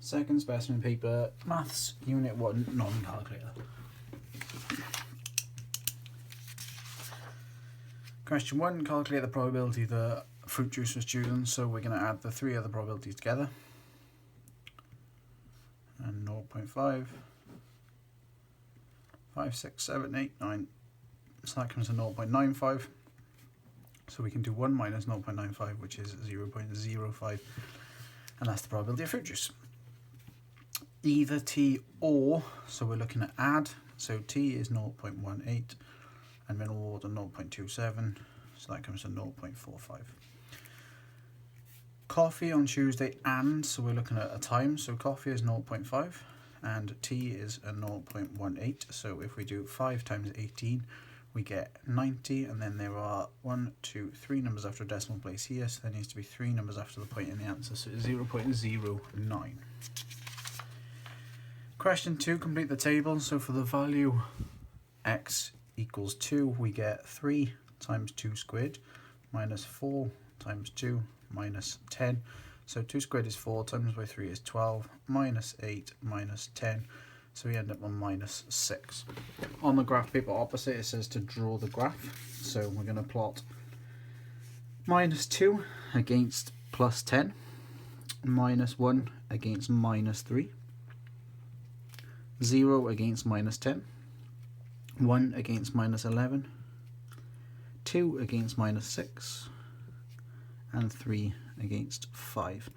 Second specimen paper, Maths, Unit 1, non-calculator. Question 1, calculate the probability that fruit juice was chosen. So we're going to add the three other probabilities together. And 0.5, 5, 6, 7, 8, 9. So that comes to 0.95. So we can do 1 minus 0.95, which is 0.05. And that's the probability of fruit juice. Either T or, so we're looking at add. So T is 0.18 and mineral water 0.27. So that comes to 0.45. Coffee on Tuesday and, so we're looking at a time. So coffee is 0.5 and T is a 0.18. So if we do 5 times 18, we get 90, and then there are 1, 2, 3 numbers after a decimal place here, so there needs to be 3 numbers after the point in the answer, so it's 0.09. Question 2, complete the table. So for the value x equals 2, we get 3 times 2 squared minus 4 times 2 minus 10. So 2 squared is 4, times by 3 is 12, minus 8 minus 10. So we end up on minus 6. On the graph paper opposite, it says to draw the graph. So we're going to plot minus 2 against plus 10, minus 1 against minus 3, 0 against minus 10, 1 against minus 11, 2 against minus 6, and 3 against 5.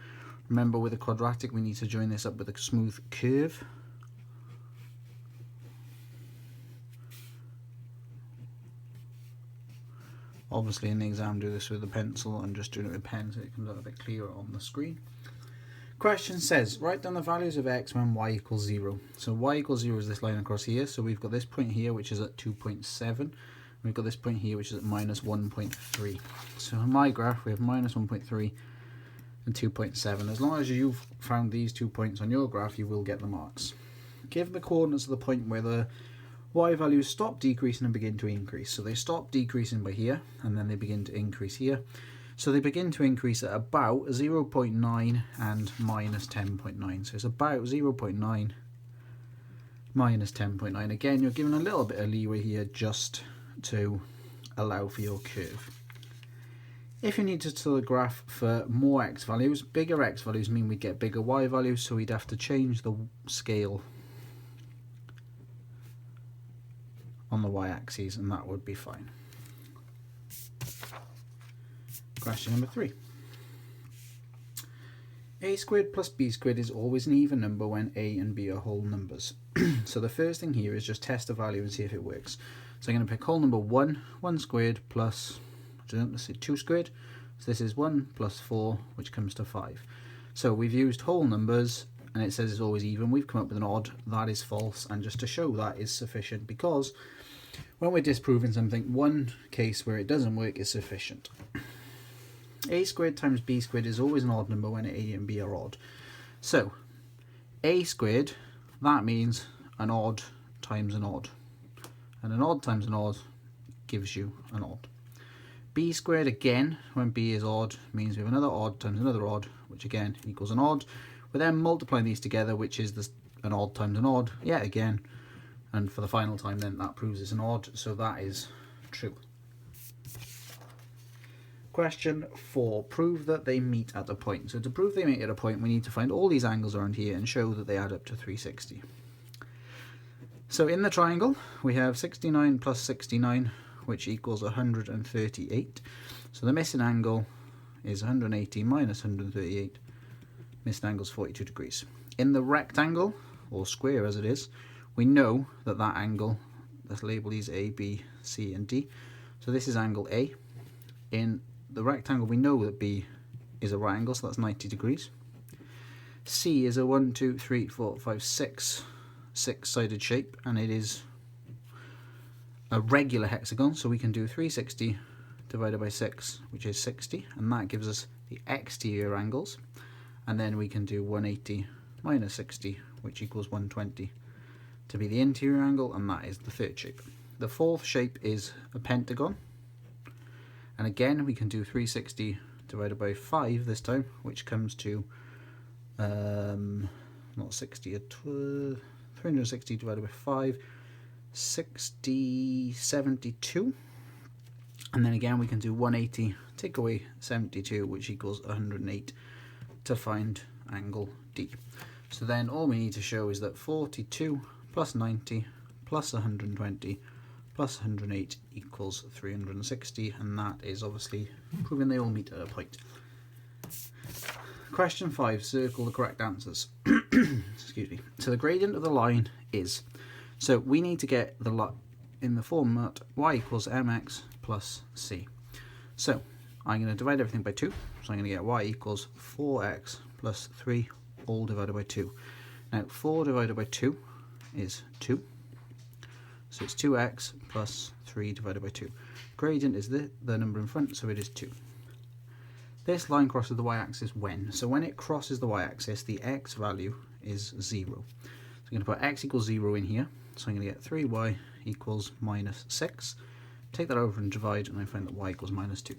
Remember, with a quadratic, we need to join this up with a smooth curve. Obviously in the exam do this with a pencil, and just doing it with pen so it comes out a bit clearer on the screen. Question says, write down the values of x when y equals 0. So y equals 0 is this line across here, so we've got this point here which is at 2.7. We've got this point here which is at minus 1.3. So on my graph we have minus 1.3 and 2.7. As long as you've found these 2 points on your graph, you will get the marks. Give the coordinates of the point where the y values stop decreasing and begin to increase. So they stop decreasing by here, and then they begin to increase here. So they begin to increase at about 0.9 and minus 10.9. So it's about 0.9 minus 10.9. Again, you're given a little bit of leeway here just to allow for your curve. If you need to tell the graph for more x values, bigger x values mean we get bigger y values, so we'd have to change the scale on the y-axis, and that would be fine. Question number 3. A squared plus b squared is always an even number when a and b are whole numbers. So the first thing here is just test a value and see if it works. So I'm going to pick whole number 1, 1 squared plus, let's see, 2 squared. So this is 1 plus 4, which comes to 5. So we've used whole numbers, and it says it's always even. We've come up with an odd. That is false, and just to show that is sufficient, because when we're disproving something, one case where it doesn't work is sufficient. A squared times b squared is always an odd number when a and b are odd. So a squared, that means an odd times an odd, and an odd times an odd gives you an odd. B squared, again, when b is odd, means we have another odd times another odd, which again equals an odd. We're then multiplying these together, which is an odd times an odd, yet again, and for the final time then that proves it's an odd, so that is true. Question 4, prove that they meet at a point. So to prove they meet at a point, we need to find all these angles around here and show that they add up to 360. So in the triangle, we have 69 plus 69, which equals 138. So the missing angle is 180 minus 138. Missing angle is 42 degrees. In the rectangle, or square as it is, we know that that angle, let's label these A, B, C and D. So this is angle A. In the rectangle, we know that B is a right angle, so that's 90 degrees. C is a 1, 2, 3, 4, 5, 6 six-sided shape, and it is a regular hexagon, so we can do 360 divided by 6, which is 60, and that gives us the exterior angles. And then we can do 180 minus 60, which equals 120 to be the interior angle, and that is the third shape. The fourth shape is a pentagon, and again we can do 360 divided by 5 this time, which comes to not 60, 360 divided by 5, 72. And then again we can do 180, take away 72, which equals 108 to find angle D. So then all we need to show is that 42 plus 90 plus 120 plus 108 equals 360, and that is obviously proving they all meet at a point. Question 5, circle the correct answers. Excuse me. So the gradient of the line is, so we need to get the in the format y equals mx plus c. So I'm going to divide everything by 2, so I'm going to get y equals 4x plus 3 all divided by 2. Now 4 divided by 2 is 2, so it's 2x plus 3 divided by 2. Gradient is the number in front, so it is 2. This line crosses the y-axis when? So when it crosses the y-axis, the x value is 0. So I'm going to put x equals 0 in here, so I'm going to get 3y equals minus 6. Take that over and divide, and I find that y equals minus 2.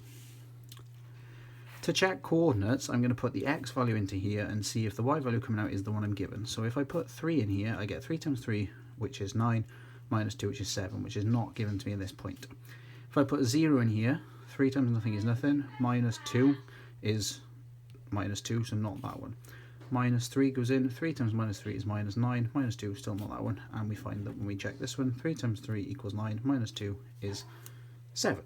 To check coordinates, I'm going to put the x value into here and see if the y value coming out is the one I'm given. So if I put 3 in here, I get 3 times 3, which is 9, minus 2, which is 7, which is not given to me at this point. If I put 0 in here, 3 times nothing is nothing, minus 2 is minus 2, so not that one. Minus 3 goes in, 3 times minus 3 is minus 9, minus 2, still not that one, and we find that when we check this one, 3 times 3 equals 9, minus 2 is 7.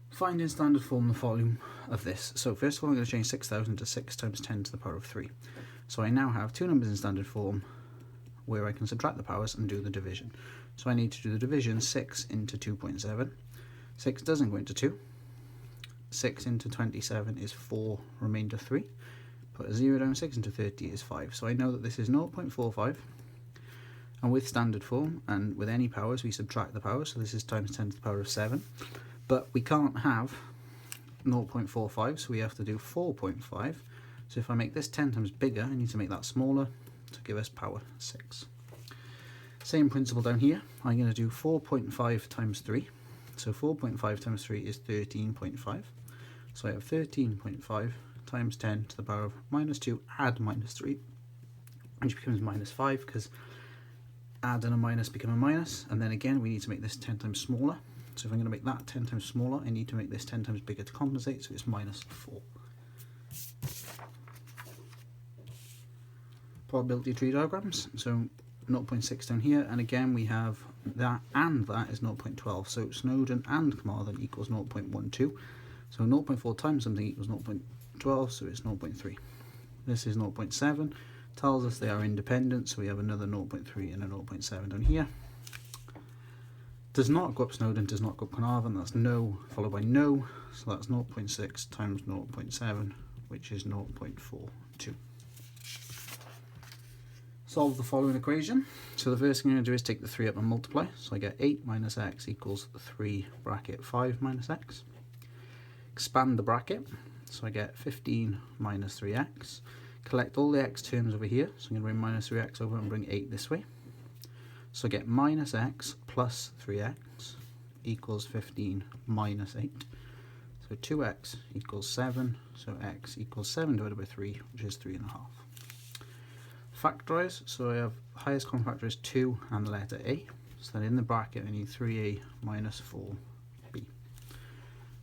Find in standard form the volume of this. So first of all I'm going to change 6,000 to 6 times 10 to the power of 3. So I now have two numbers in standard form where I can subtract the powers and do the division. So I need to do the division, 6 into 2.7. 6 doesn't go into 2. 6 into 27 is 4, remainder 3. Put a 0 down, 6 into 30 is 5. So I know that this is 0.45. And with standard form and with any powers, we subtract the powers. So this is times 10 to the power of 7. But we can't have 0.45, so we have to do 4.5. So if I make this 10 times bigger, I need to make that smaller to give us power 6. Same principle down here. I'm going to do 4.5 times 3. So 4.5 times 3 is 13.5. So I have 13.5 times 10 to the power of minus 2, add minus 3, which becomes minus 5, because add and a minus become a minus. And then again, we need to make this 10 times smaller. So if I'm going to make that 10 times smaller, I need to make this 10 times bigger to compensate, so it's minus 4. Probability tree diagrams. So 0.6 down here, and again we have that and that is 0.12. So Snowdon and Carmarthen equals 0.12. So 0.4 times something equals 0.12, so it's 0.3. This is 0.7. Tells us they are independent, so we have another 0.3 and a 0.7 down here. Does not go up Snowdon, does not go up Carmarthen, that's no followed by no, so that's 0.6 times 0.7, which is 0.42. Solve the following equation. So the first thing I'm going to do is take the 3 up and multiply, so I get 8 minus x equals 3 bracket 5 minus x. Expand the bracket, so I get 15 minus 3x. Collect all the x terms over here, so I'm going to bring minus 3x over and bring 8 this way. So I get minus x plus 3x equals 15 minus 8. So 2x equals 7, so x equals 7 divided by 3, which is 3.5. Factorise, so I have highest common factor is 2 and the letter a. So then in the bracket I need 3a minus 4b.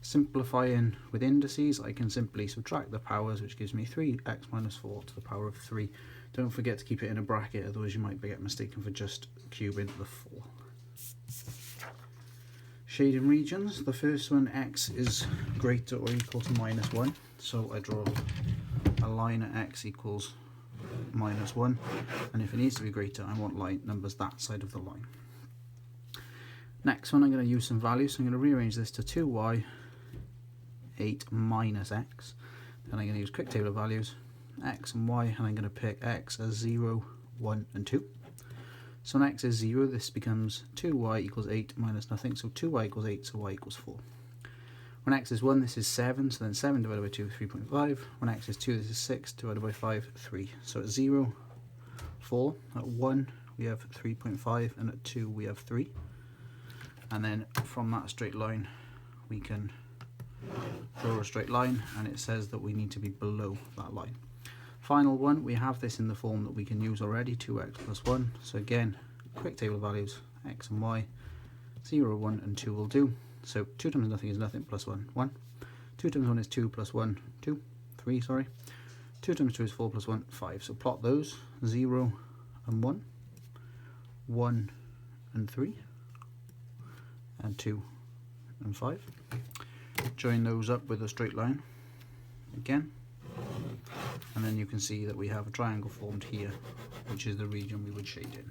Simplifying with indices, I can simply subtract the powers, which gives me 3x minus 4 to the power of 3. Don't forget to keep it in a bracket, otherwise you might get mistaken for just cubing the 4. Shading regions, the first one, x is greater or equal to minus 1. So I draw a line at x equals minus 1. And if it needs to be greater, I want line numbers that side of the line. Next one, I'm going to use some values. So I'm going to rearrange this to 2y, 8 minus x. Then I'm going to use quick table of values. X and y, and I'm going to pick x as 0, 1 and 2. So when x is 0, this becomes 2y equals 8 minus nothing, so 2y equals 8, so y equals 4. When x is 1, this is 7, so then 7 divided by 2, 3.5. When x is 2, this is 6 divided by 5, 3. So at 0, 4. At 1, we have 3.5, and at 2, we have 3. And then from that straight line, we can draw a straight line, and it says that we need to be below that line. final one, we have this in the form that we can use already, 2x plus 1. So again, quick table values, x and y, 0, 1 and 2 will do. So 2 times nothing is nothing, plus 1, 1. 2 times 1 is 2, plus 1, 2, 3, sorry. 2 times 2 is 4, plus 1, 5. So plot those, 0 and 1, 1 and 3, and 2 and 5. Join those up with a straight line again, and then you can see that we have a triangle formed here, which is the region we would shade in.